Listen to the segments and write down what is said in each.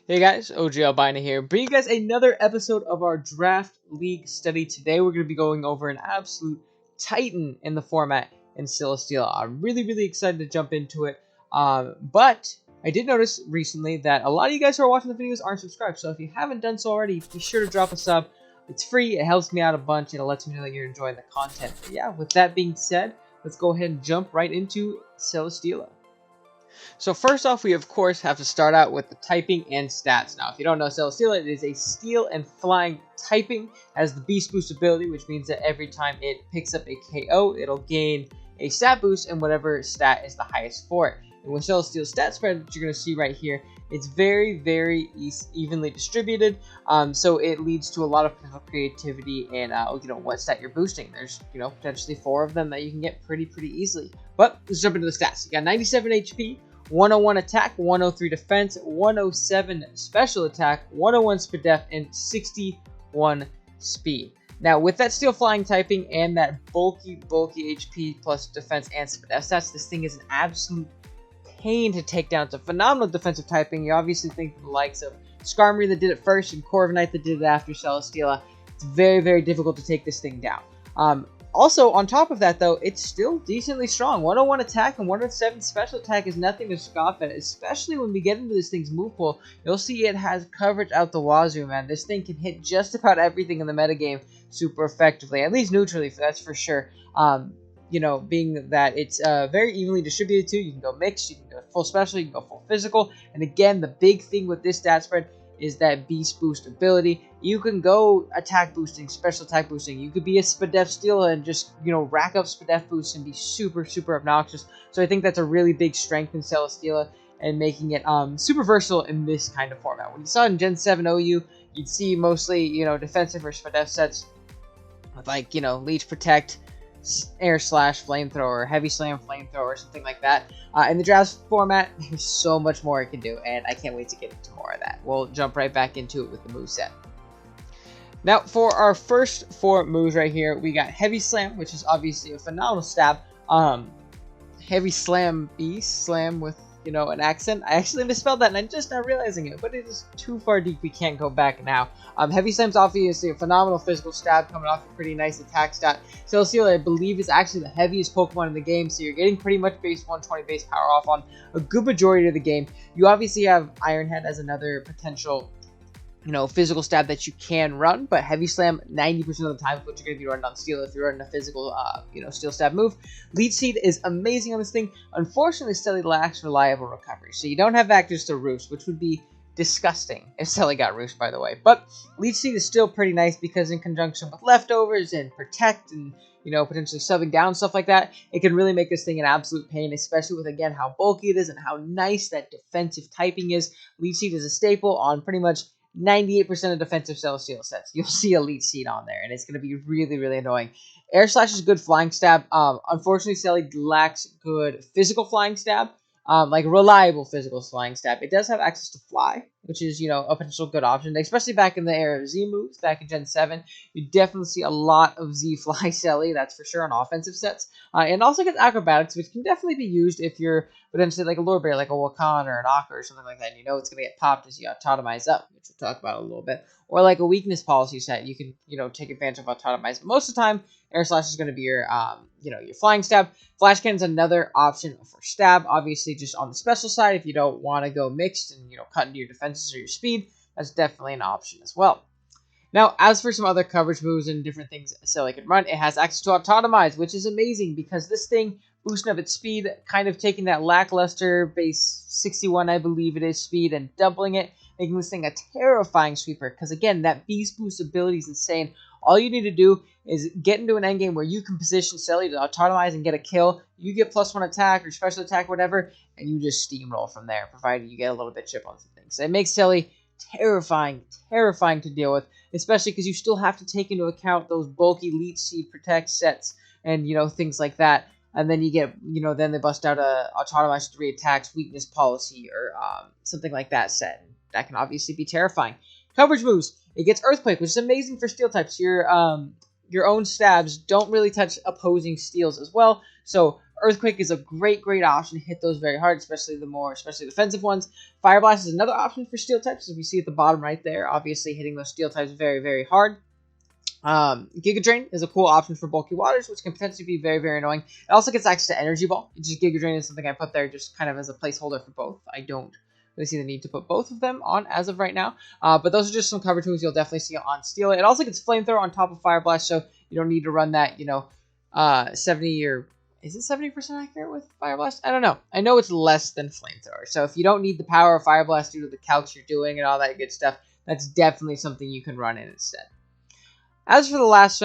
Hey guys, OG Albina here, bringing you guys another episode of our Draft League study. Today we're going to be going over an absolute titan in the format in Celesteela. I'm really excited to jump into it, but I did notice recently that a lot of you guys who are watching the videos aren't subscribed, so if you haven't done so already, be sure to drop a sub. It's free, it helps me out a bunch, and it lets me know that you're enjoying the content. But yeah, with that being said, let's go ahead and jump right into Celesteela. So first off, we of course have to start out with the typing and stats. Now, if you don't know Celesteela, it is a steel and flying typing. It has the beast boost ability, which means that every time it picks up a KO, it'll gain a stat boost, and whatever stat is the highest for it. And with Celesteela's stat spread that you're going to see right here, it's very evenly distributed, so it leads to a lot of potential creativity and what stat you're boosting. There's potentially 4 of them that you can get pretty easily. But let's jump into the stats. You got 97 HP, 101 attack, 103 defense, 107 special attack, 101 speed def, and 61 speed. Now, with that steel flying typing and that bulky HP plus defense and speed def stats, this thing is an absolute pain to take down. It's a phenomenal defensive typing. You obviously think the likes of Skarmory that did it first and Corviknight that did it after Celesteela. It's very difficult to take this thing down. Also, on top of that, though, it's still decently strong. 101 attack and 107 special attack is nothing to scoff at, especially when we get into this thing's move pool. You'll see it has coverage out the wazoo, man. This thing can hit just about everything in the metagame super effectively, at least neutrally, that's for sure. Being that it's very evenly distributed too. You can go mixed, you can go full special, you can go full physical. And again, the big thing with this stat spread is that beast boost ability. You can go attack boosting, special attack boosting. You could be a speed def stealer and just rack up speed def boosts and be super obnoxious. So I think that's a really big strength in Celesteela and making it super versatile in this kind of format. When you saw it in Gen 7 OU, you'd see mostly defensive or speed def sets with Leech Protect, Air Slash Flamethrower, Heavy Slam Flamethrower, something like that. In the draft format, there's so much more it can do, and I can't wait to get into more of that. We'll jump right back into it with the moveset. Now, for our first 4 moves right here, we got Heavy Slam, which is obviously a phenomenal stab. Heavy Slam Beast, slam with an accent. I actually misspelled that and I'm just not realizing it, but it is too far deep, we can't go back now. Heavy Slam's obviously a phenomenal physical stab coming off a pretty nice attack stat. Celesteela, I believe, is actually the heaviest Pokemon in the game, so you're getting pretty much base 120 base power off on a good majority of the game. You obviously have Iron Head as another potential physical stab that you can run, but Heavy Slam 90% of the time is what you're going to be running on Steel if you're running a physical, Steel stab move. Leech Seed is amazing on this thing. Unfortunately, Celly lacks reliable recovery, so you don't have access to Roost, which would be disgusting if Celly got Roost, by the way. But Leech Seed is still pretty nice because in conjunction with Leftovers and Protect and potentially subbing down, stuff like that, it can really make this thing an absolute pain, especially with, again, how bulky it is and how nice that defensive typing is. Leech Seed is a staple on pretty much 98% of defensive Celesteela sets. You'll see a Leech Seed on there, and it's going to be really annoying. Air Slash is a good flying stab. Unfortunately, Celly lacks good physical flying stab, reliable physical flying stab. It does have access to Fly, which is, a potential good option, especially back in the era of Z moves, back in Gen 7. You definitely see a lot of Z Fly Celly, that's for sure, on offensive sets. And also gets Acrobatics, which can definitely be used if you're potentially like a Lure Bear, like a Wakan or an Akka or something like that, and it's going to get popped as you autotomize up, which we'll talk about a little bit. Or like a weakness policy set, you can, take advantage of autotomize. But most of the time, Air Slash is going to be your, your flying stab. Flash Cannon is another option for stab. Obviously, just on the special side, if you don't want to go mixed and, cut into your defenses or your speed, that's definitely an option as well. Now, as for some other coverage moves and different things Celly can run, it has access to autotomize, which is amazing because this thing, boosting up its speed, kind of taking that lackluster base 61, I believe it is, speed, and doubling it, making this thing a terrifying sweeper. Because again, that beast boost ability is insane. All you need to do is get into an endgame where you can position Celly to autotomize and get a kill. You get +1 attack or special attack, whatever, and you just steamroll from there, provided you get a little bit chip on some things. So it makes Celly terrifying to deal with, especially because you still have to take into account those bulky Leech Seed Protect sets and, things like that. And then you get, then they bust out a autotomized 3 attacks, weakness policy, or something like that set. That can obviously be terrifying. Coverage moves. It gets Earthquake, which is amazing for steel types. Your own stabs don't really touch opposing steels as well. So Earthquake is a great option to hit those very hard, especially especially defensive ones. Fire Blast is another option for steel types, as we see at the bottom right there. Obviously, hitting those steel types very hard. Giga Drain is a cool option for bulky waters, which can potentially be very annoying. It also gets access to Energy Ball. Just Giga Drain is something I put there just kind of as a placeholder for both. I don't really see the need to put both of them on as of right now. But those are just some coverage moves you'll definitely see on Steel. It also gets Flamethrower on top of Fire Blast, so you don't need to run that, 70 or... Is it 70% accurate with Fire Blast? I don't know. I know it's less than Flamethrower. So if you don't need the power of Fire Blast due to the calcs you're doing and all that good stuff, that's definitely something you can run in instead. As for the last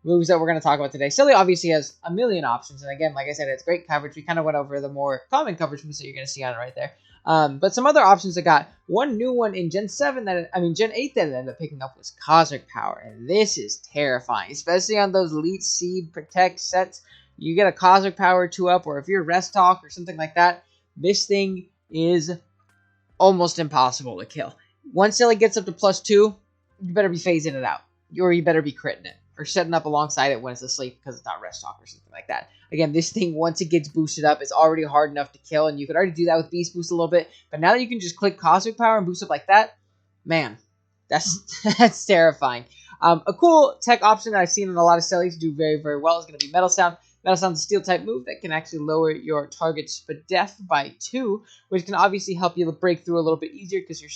moves that we're going to talk about today, Silly obviously has a million options, and again, like I said, it's great coverage. We kind of went over the more common coverage moves that you're going to see on it right there. But some other options that got one new one in Gen 8 that it ended up picking up was Cosmic Power, and this is terrifying, especially on those Leech Seed Protect sets. You get a Cosmic Power 2-up, or if you're Rest Talk or something like that, this thing is almost impossible to kill. Once Silly gets up to +2, you better be phasing it out, or you better be critting it, or setting up alongside it when it's asleep because it's not Rest Talk or something like that. Again, this thing, once it gets boosted up, it's already hard enough to kill, and you could already do that with Beast Boost a little bit, but now that you can just click Cosmic Power and boost up like that, man, that's terrifying. A cool tech option that I've seen in a lot of Cellys do very well is going to be Metal Sound. Metal Sound's a steel type move that can actually lower your target's def by 2, which can obviously help you break through a little bit easier because your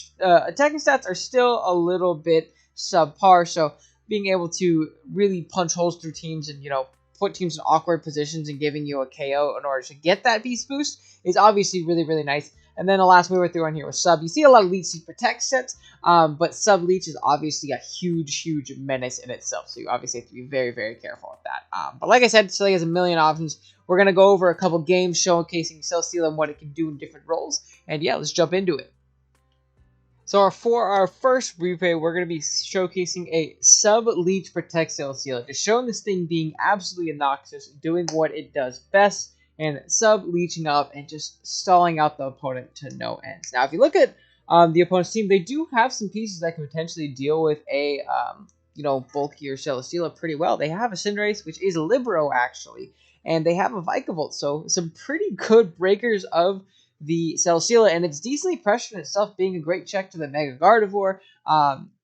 attacking stats are still a little bit subpar. So being able to really punch holes through teams and, put teams in awkward positions and giving you a KO in order to get that Beast Boost is obviously really nice. And then the last move I threw on here was Sub. You see a lot of Leech Seed Protect sets, but Sub Leech is obviously a huge menace in itself. So you obviously have to be very careful with that. But like I said, Silly has a million options. We're going to go over a couple games showcasing Celesteela and what it can do in different roles. And yeah, let's jump into it. So for our first replay, we're going to be showcasing a Sub Leech Protect Celesteela. Just showing this thing being absolutely obnoxious, doing what it does best, and sub-leeching up and just stalling out the opponent to no ends. Now, if you look at the opponent's team, they do have some pieces that can potentially deal with a, bulkier Celesteela pretty well. They have a Cinderace, which is Libero, actually, and they have a Vikavolt, so some pretty good breakers of the Celesteela, and it's decently pressured in itself, being a great check to the Mega Gardevoir,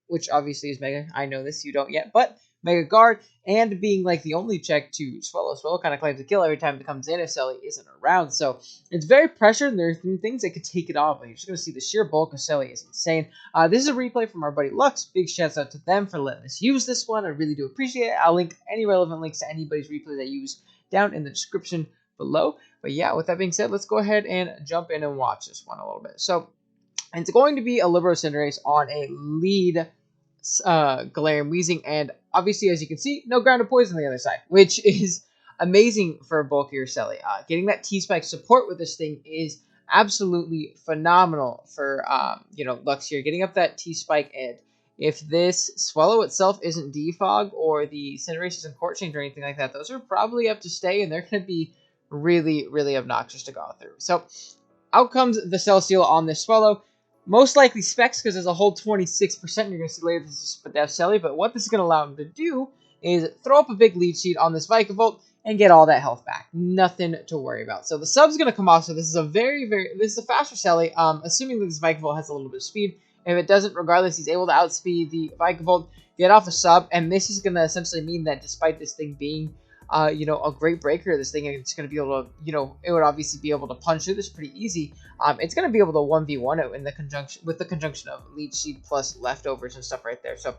which obviously is Mega. I know this, you don't yet, but Mega Guard, and being like the only check to Swallow. Swallow kind of claims to kill every time it comes in if Selly isn't around. So it's very pressured, and there are things that could take it off. But you're just going to see the sheer bulk of Selly is insane. This is a replay from our buddy Lux. Big shouts out to them for letting us use this one. I really do appreciate it. I'll link any relevant links to anybody's replay that I use down in the description below. But yeah, with that being said, let's go ahead and jump in and watch this one a little bit. So it's going to be a Libero Cinderace on a lead Galarian Weezing, and obviously, as you can see, no grounded poison on the other side, which is amazing for a bulkier Selly. Getting that T-Spike support with this thing is absolutely phenomenal for, Lux here. Getting up that T-Spike, and if this Swallow itself isn't Defog or the Cinderace isn't Court Change or anything like that, those are probably up to stay, and they're going to be really obnoxious to go through. So, out comes the Celesteela on this Swallow. Most likely Specs, because there's a whole 26% you're going to see later. This is for Death Selly, but what this is going to allow him to do is throw up a big lead sheet on this Vikavolt and get all that health back. Nothing to worry about. So the sub's going to come off, so this is a this is a faster Selly, assuming that this Vikavolt has a little bit of speed. If it doesn't, regardless, he's able to outspeed the Vikavolt, get off a sub, and this is going to essentially mean that despite this thing being a great breaker, this thing, it's going to be able to, it would obviously be able to punch through this pretty easy. It's going to be able to 1v1 it in the conjunction of Leech Seed plus leftovers and stuff right there. So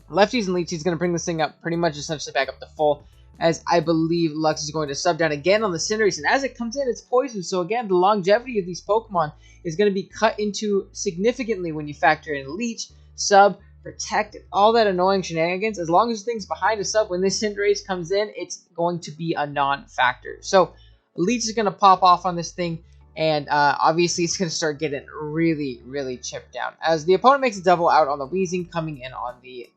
lefties and Leech Seed is going to bring this thing up pretty much essentially back up to full, as I believe Lux is going to sub down again on the Cinderace, and as it comes in, it's poison. So again, the longevity of these Pokemon is going to be cut into significantly when you factor in Leech, Sub, Protect, all that annoying shenanigans. As long as things behind a sub, when this Cinderace comes in, it's going to be a non-factor. So Leech is going to pop off on this thing, and obviously it's going to start getting really chipped down. As the opponent makes a double out on the Weezing, coming in on the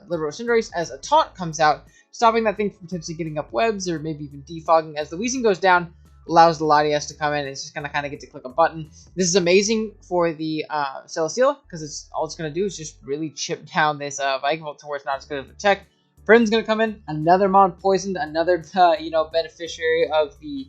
Libero Cinderace, as a taunt comes out, stopping that thing from potentially getting up webs or maybe even defogging. As the Weezing goes down, allows the Latias to come in, and it's just going to kind of get to click a button. This is amazing for the Celesteela, because all it's going to do is just really chip down this Vikavolt to where it's not as good of a check. Prin's going to come in, another Mon poisoned, another, beneficiary of the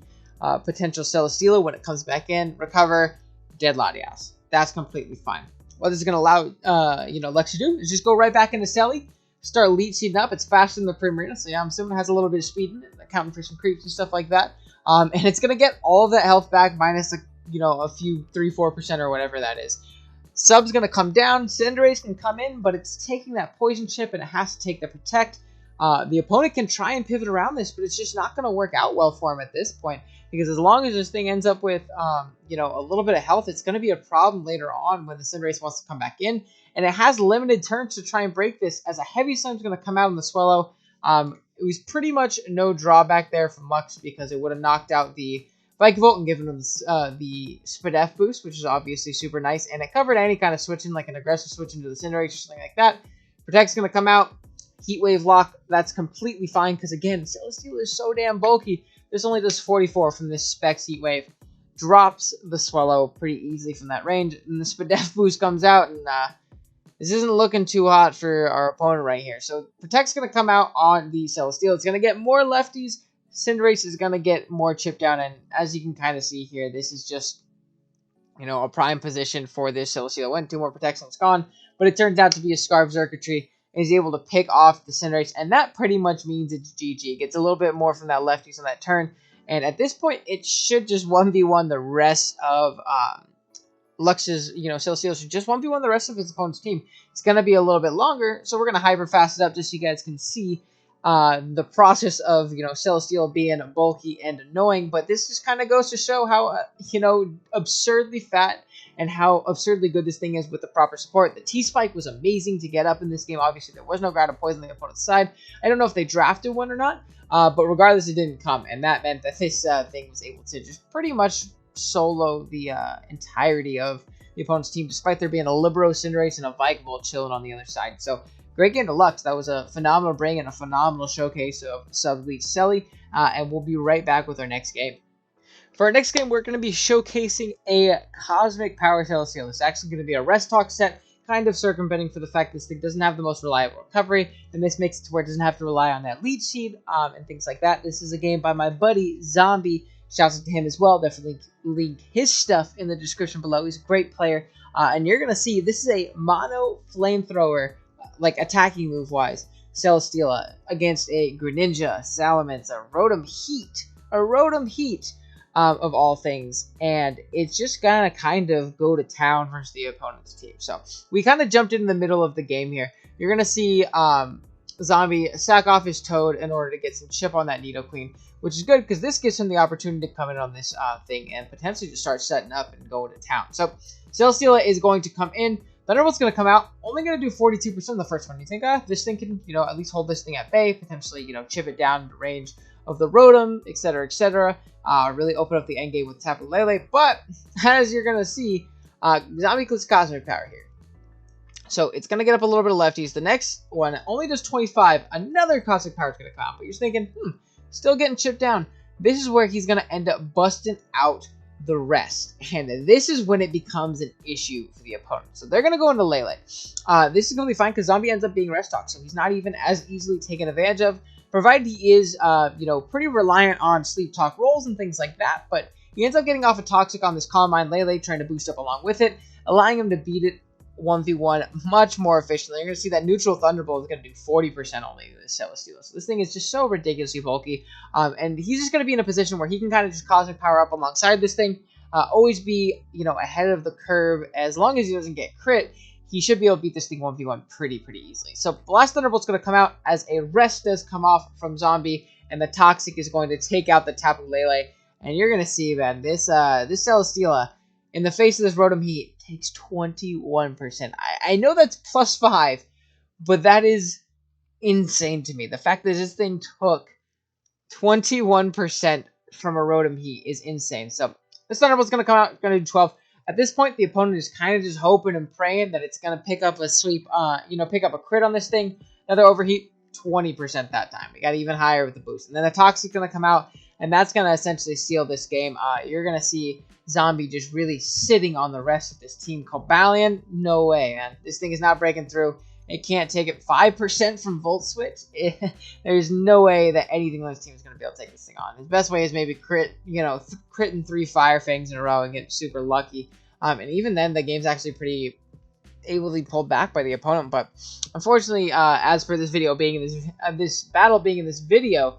potential Celesteela when it comes back in, recover, dead Latias. That's completely fine. What this is going to allow, Lex to do is just go right back into Selly, start leech seeding up. It's faster than the Primarina, so yeah, I'm assuming it has a little bit of speed in it, accounting for some creeps and stuff like that. And it's going to get all of that health back minus, a few 3-4% or whatever that is. Sub's going to come down. Cinderace can come in, but it's taking that poison chip, and it has to take the protect. The opponent can try and pivot around this, but it's just not going to work out well for him at this point. Because as long as this thing ends up with, a little bit of health, it's going to be a problem later on when the Cinderace wants to come back in. And it has limited turns to try and break this, as a Heavy Slam is going to come out on the Swallow. It was pretty much no drawback there from Lux, because it would have knocked out the Vikavolt and given him the Spadef boost, which is obviously super nice. And it covered any kind of switching, like an aggressive switch into the Cinderace or something like that. Protect's going to come out. Heat Wave Lock, that's completely fine, because again, Celesteela is so damn bulky. This only does 44 from this Specs Heat Wave. Drops the Swallow pretty easily from that range. And the Spadef boost comes out, and this isn't looking too hot for our opponent right here. So Protect's going to come out on the Celesteela. It's going to get more lefties. Cinderace is going to get more chipped down. And as you can kind of see here, this is just, a prime position for this Celesteela. Went 2 more Protects and it's gone. But it turns out to be a Scarf Circuitry. And he's able to pick off the Cinderace. And that pretty much means it's GG. Gets a little bit more from that lefties on that turn. And at this point, it should just 1v1 the rest of Lux's, Celesteela should just 1v1 the rest of his opponent's team. It's going to be a little bit longer, so we're going to hyper fast it up just so you guys can see the process of, Celesteela being bulky and annoying. But this just kind of goes to show how, absurdly fat and how absurdly good this thing is with the proper support. The T-Spike was amazing to get up in this game. Obviously, there was no Ground Poison on the opponent's side. I don't know if they drafted one or not, but regardless, it didn't come. And that meant that this thing was able to just pretty much solo the entirety of the opponent's team, despite there being a Libero, Cinderace, and a Vikavolt chilling on the other side. So, great game to Lux. That was a phenomenal bring and a phenomenal showcase of Sub-Leech Selly, and we'll be right back with our next game. For our next game, we're going to be showcasing a Cosmic Power Celesteela. It's actually going to be a Rest Talk set, kind of circumventing for the fact this thing doesn't have the most reliable recovery, and this makes it to where it doesn't have to rely on that Leech Seed and things like that. This is a game by my buddy Zombie. Shouts out to him as well. Definitely link his stuff in the description below. He's a great player, and you're going to see this is a mono flamethrower, like attacking move-wise, Celesteela against a Greninja, Salamence, a Rotom Heat, of all things, and it's just gonna kind of go to town versus the opponent's team. So we kind of jumped in the middle of the game here. You're gonna see Zombie sack off his Toad in order to get some chip on that Nidoqueen, which is good because this gives him the opportunity to come in on this thing and potentially just start setting up and going to town. So Celesteela is going to come in. Thunderbolt's going to come out, only going to do 42% of the first one. You think, this thing can, at least hold this thing at bay, potentially, chip it down to range of the Rotom, etc., etc. Really open up the endgame with Tapu Lele. But, as you're going to see, Zombie clicks Cosmic Power here. So, it's going to get up a little bit of lefties. The next one only does 25. Another Cosmic Power is going to come out. But you're thinking, still getting chipped down. This is where he's going to end up busting out the rest, and this is when it becomes an issue for the opponent. So they're going to go into Lele. This is going to be fine because Zombie ends up being Rest Talk, so he's not even as easily taken advantage of, provided he is, pretty reliant on Sleep Talk rolls and things like that, but he ends up getting off a Toxic on this Calm Mind Lele, trying to boost up along with it, allowing him to beat it 1v1 much more efficiently. You're going to see that Neutral Thunderbolt is going to do 40% only to this Celesteela. So this thing is just so ridiculously bulky. And he's just going to be in a position where he can kind of just Cosmic Power up alongside this thing. Always be, ahead of the curve. As long as he doesn't get crit, he should be able to beat this thing 1v1 pretty easily. So Blast Thunderbolt's going to come out as a rest does come off from Zombie. And the Toxic is going to take out the Tapu Lele. And you're going to see, man, this Celesteela, in the face of this Rotom Heat, takes 21%. I know that's +5, but that is insane to me. The fact that this thing took 21% from a Rotom Heat is insane. So this Thunderbolt's going to come out, going to do 12. At this point, the opponent is kind of just hoping and praying that it's going to pick up a sweep, pick up a crit on this thing. Another Overheat, 20% that time. We got even higher with the boost. And then the Toxic's going to come out, and that's going to essentially seal this game. You're going to see Zombie just really sitting on the rest of this team. Cobalion, no way, man. This thing is not breaking through. It can't take it 5% from Volt Switch. There's no way that anything on this team is going to be able to take this thing on. His best way is maybe crit, critting 3 Fire Fangs in a row and get super lucky. And even then, the game's actually pretty ably pulled back by the opponent. But unfortunately, as for this video being in this battle being in this video,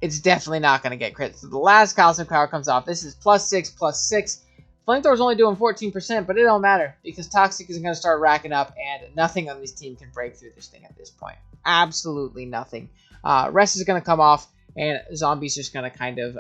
it's definitely not going to get crit. So the last Cosmic Power comes off. This is +6/+6. Flamethrower's only doing 14%, but it don't matter because Toxic is going to start racking up, and nothing on this team can break through this thing at this point. Absolutely nothing. Rest is going to come off, and Zombie's just going to kind of,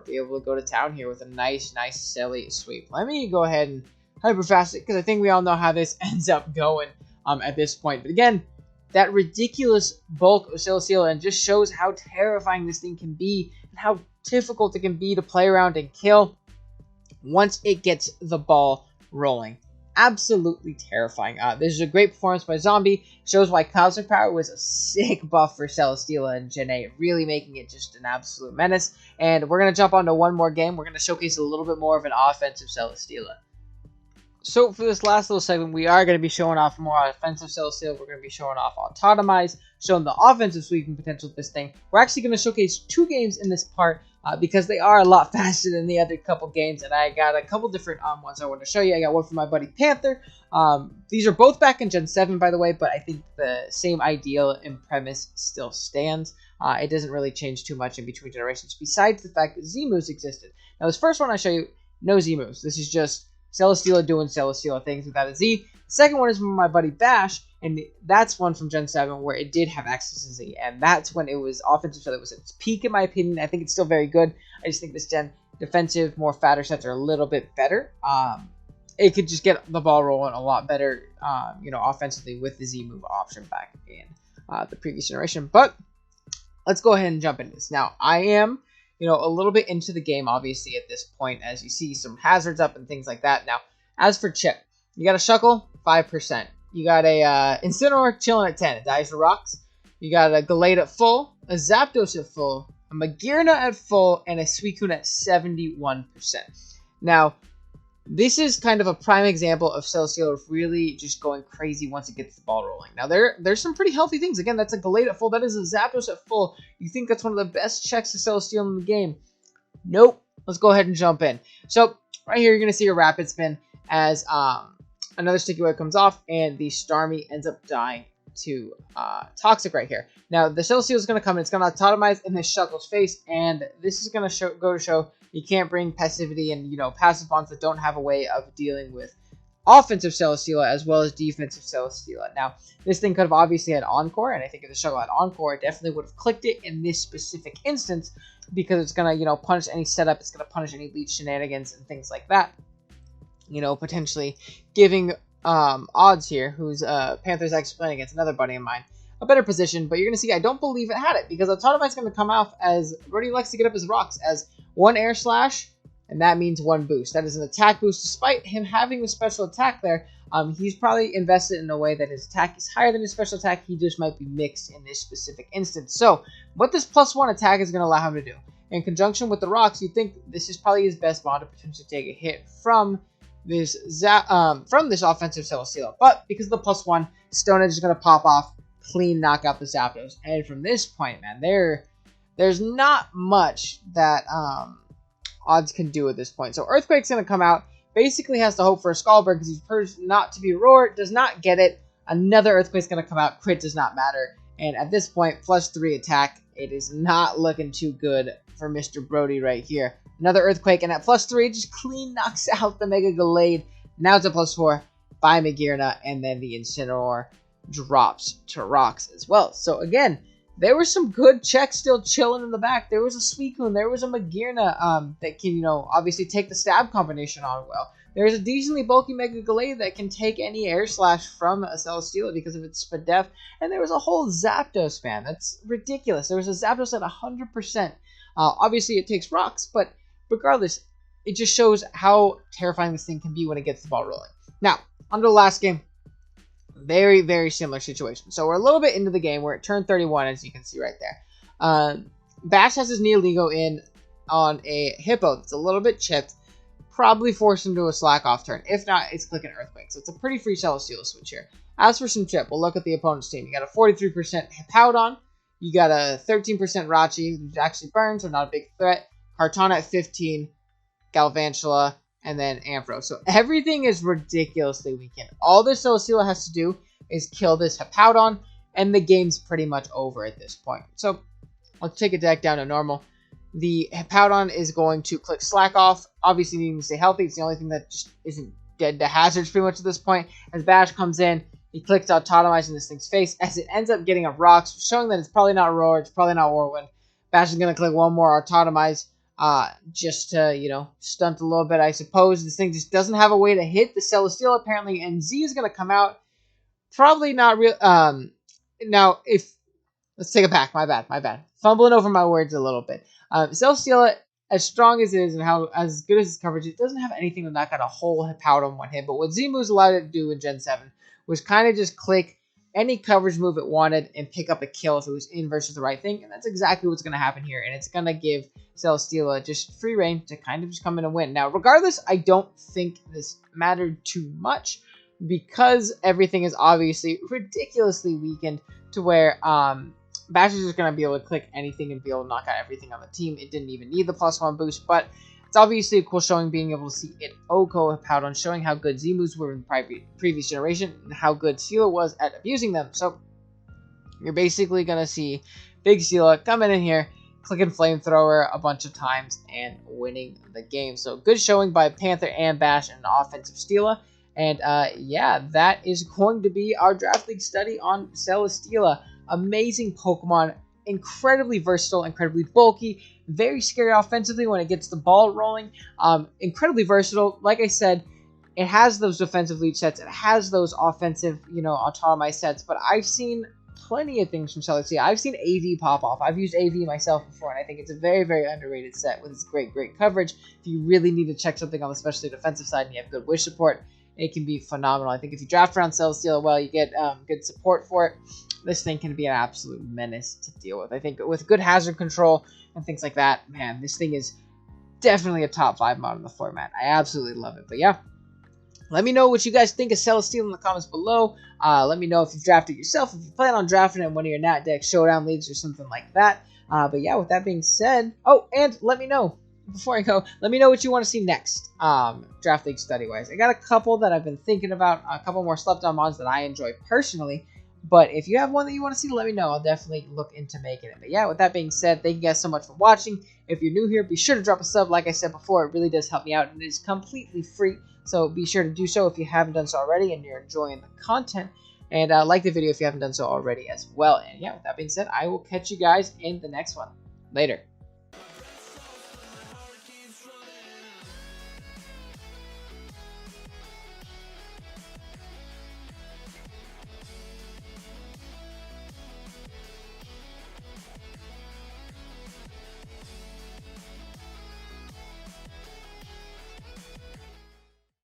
be able to go to town here with a nice silly sweep. Let me go ahead and hyper fast it because I think we all know how this ends up going at this point. But again, that ridiculous bulk of Celesteela and just shows how terrifying this thing can be and how difficult it can be to play around and kill once it gets the ball rolling. Absolutely terrifying. This is a great performance by Zombie. Shows why Cosmic Power was a sick buff for Celesteela and Gen 8, really making it just an absolute menace. And we're going to jump onto one more game. We're going to showcase a little bit more of an offensive Celesteela. So for this last little segment, we are going to be showing off more offensive Celesteela. We're going to be showing off Autotomize, showing the offensive sweeping potential of this thing. We're actually going to showcase 2 games in this part because they are a lot faster than the other couple games, and I got a couple different ones I want to show you. I got one from my buddy Panther. These are both back in Gen 7, by the way, but I think the same ideal and premise still stands. It doesn't really change too much in between generations, besides the fact that Z-moves existed. Now, this first one I show you, no Z-moves. This is just Celesteela doing Celesteela things without a Z. The second one is from my buddy Bash, and that's one from Gen 7 where it did have access to Z, and that's when it was offensive, so it was at its peak in my opinion. I think it's still very good. I just think this Gen defensive, more fatter sets are a little bit better. It could just get the ball rolling a lot better, offensively with the Z move option back in the previous generation. But let's go ahead and jump into this. Now, I am a little bit into the game, obviously, at this point, as you see some hazards up and things like that. Now, as for chip, you got a Shuckle, 5%. You got a Incineroar chilling at 10. It dies to rocks. You got a Gallade at full, a Zapdos at full, a Magearna at full, and a Suicune at 71%. Now, this is kind of a prime example of Celesteela really just going crazy once it gets the ball rolling. Now, there's some pretty healthy things. Again, that's a Gallade at full. That is a Zapdos at full. You think that's one of the best checks to Celesteela in the game. Nope. Let's go ahead and jump in. So, right here, you're going to see a Rapid Spin as another Sticky Web comes off, and the Starmie ends up dying to Toxic right here. Now, the Celesteela is going to come in. It's going to Autotomize in this Shuckle's face, and this is going to go to show you can't bring passivity and, passive bonds that don't have a way of dealing with offensive Celesteela as well as defensive Celesteela. Now, this thing could have obviously had Encore, and I think if the Shuckle had Encore, it definitely would have clicked it in this specific instance because it's going to, punish any setup. It's going to punish any leech shenanigans and things like that. Potentially giving Odds here, who's Panther's actually playing against another buddy of mine, a better position, but you're going to see I don't believe it had it because Autotomize is going to come off as Brody likes to get up his rocks as 1 Air Slash, and that means 1 boost. That is an attack boost. Despite him having the special attack there, he's probably invested in a way that his attack is higher than his special attack. He just might be mixed in this specific instance. So, what this +1 attack is going to allow him to do, in conjunction with the rocks, you think this is probably his best bond to potentially take a hit from this offensive Celesteela. But because of the +1, Stone Edge is going to pop off, clean knock out the Zapdos. And from this point, man, there's not much that Odds can do at this point. So Earthquake's going to come out, basically has to hope for a Scaldberg because he's purged not to be Roar, does not get it. Another Earthquake's going to come out, crit does not matter. And at this point, +3 attack, it is not looking too good for Mr. Brody right here. Another Earthquake, and at +3, just clean knocks out the Mega Gallade. Now it's a +4 by Magearna, and then the Incineroar drops to rocks as well. So again, there were some good checks still chilling in the back. There was a Suicune, there was a Magearna that can, obviously take the stab combination on well. There's a decently bulky Mega Gallade that can take any Air Slash from a Celesteela because of its Spadef. And there was a whole Zapdos, man. That's ridiculous. There was a Zapdos at 100%. Obviously, it takes rocks, but regardless, it just shows how terrifying this thing can be when it gets the ball rolling. Now, on to the last game. Very, very similar situation. So we're a little bit into the game. We're at turn 31, as you can see right there. Bash has his Neoligo in on a Hippo that's a little bit chipped. probably force him to a slack off turn. If not, it's click an Earthquake. So it's a pretty free Celesteela switch here. As for some chip, we'll look at the opponent's team. You got a 43% Hippowdon. You got a 13% Rachi, which actually burns, so not a big threat. Kartana at 15, Galvantula, and then Ampharos. So everything is ridiculously weakened. All this Celesteela has to do is kill this Hippowdon, and the game's pretty much over at this point. So let's take a deck down to normal. The Hippowdon is going to click Slack off. Obviously, needing to stay healthy. It's the only thing that just isn't dead to hazards pretty much at this point. As Bash comes in, he clicks Autotomizing this thing's face as it ends up getting a Rocks, showing that it's probably not Roar, it's probably not Whirlwind. Bash is going to click one more Autotomize just to, you know, stunt a little bit, I suppose. This thing just doesn't have a way to hit the Celesteela, apparently, and Z is going to come out. Probably not real. Now, if... Let's take it back. My bad. Fumbling over my words a little bit. Celesteela, as strong as it is and how as good as its coverage, it doesn't have anything to knock out a whole Hippowdon one hit. But what Z-Moves allowed it to do in Gen 7 was kind of just click any coverage move it wanted and pick up a kill if it was in versus the right thing. And that's exactly what's going to happen here. And it's going to give Celesteela just free reign to kind of just come in and win. Now, regardless, I don't think this mattered too much because everything is obviously ridiculously weakened to where Bash is just going to be able to click anything and be able to knock out everything on the team. It didn't even need the +1 boost, but it's obviously a cool showing being able to see it Oko Hippowdon, showing how good Z-Moves were in previous generation and how good Seela was at abusing them. So you're basically going to see Big Seela coming in here, clicking Flamethrower a bunch of times and winning the game. So good showing by Panther and Bash in an offensive Steela. And yeah, that is going to be our Draft League study on Celesteela. Amazing Pokemon, incredibly versatile, incredibly bulky, very scary offensively when it gets the ball rolling. Incredibly versatile. Like I said, it has those defensive lead sets. It has those offensive, you know, autonomized sets. But I've seen plenty of things from Celesteela. I've seen AV pop off. I've used AV myself before, and I think it's a very, very underrated set with its great coverage. If you really need to check something on the especially defensive side and you have good wish support, it can be phenomenal. I think if you draft around Celesteela well, you get good support for it. This thing can be an absolute menace to deal with. I think with good hazard control and things like that, man, this thing is definitely a top 5 mod in the format. I absolutely love it. But yeah, let me know what you guys think of Celesteela in the comments below. Let me know if you've drafted yourself, if you plan on drafting it in one of your Nat Deck Showdown leagues or something like that. But yeah, with that being said, oh, and let me know, before I go, let me know what you want to see next, Draft League study-wise. I got a couple that I've been thinking about, a couple more slept-on mods that I enjoy personally. But if you have one that you want to see, let me know. I'll definitely look into making it. But yeah, with that being said, thank you guys so much for watching. If you're new here, be sure to drop a sub. Like I said before, it really does help me out, and it is completely free. So be sure to do so if you haven't done so already and you're enjoying the content. And like the video if you haven't done so already as well. And yeah, with that being said, I will catch you guys in the next one. Later.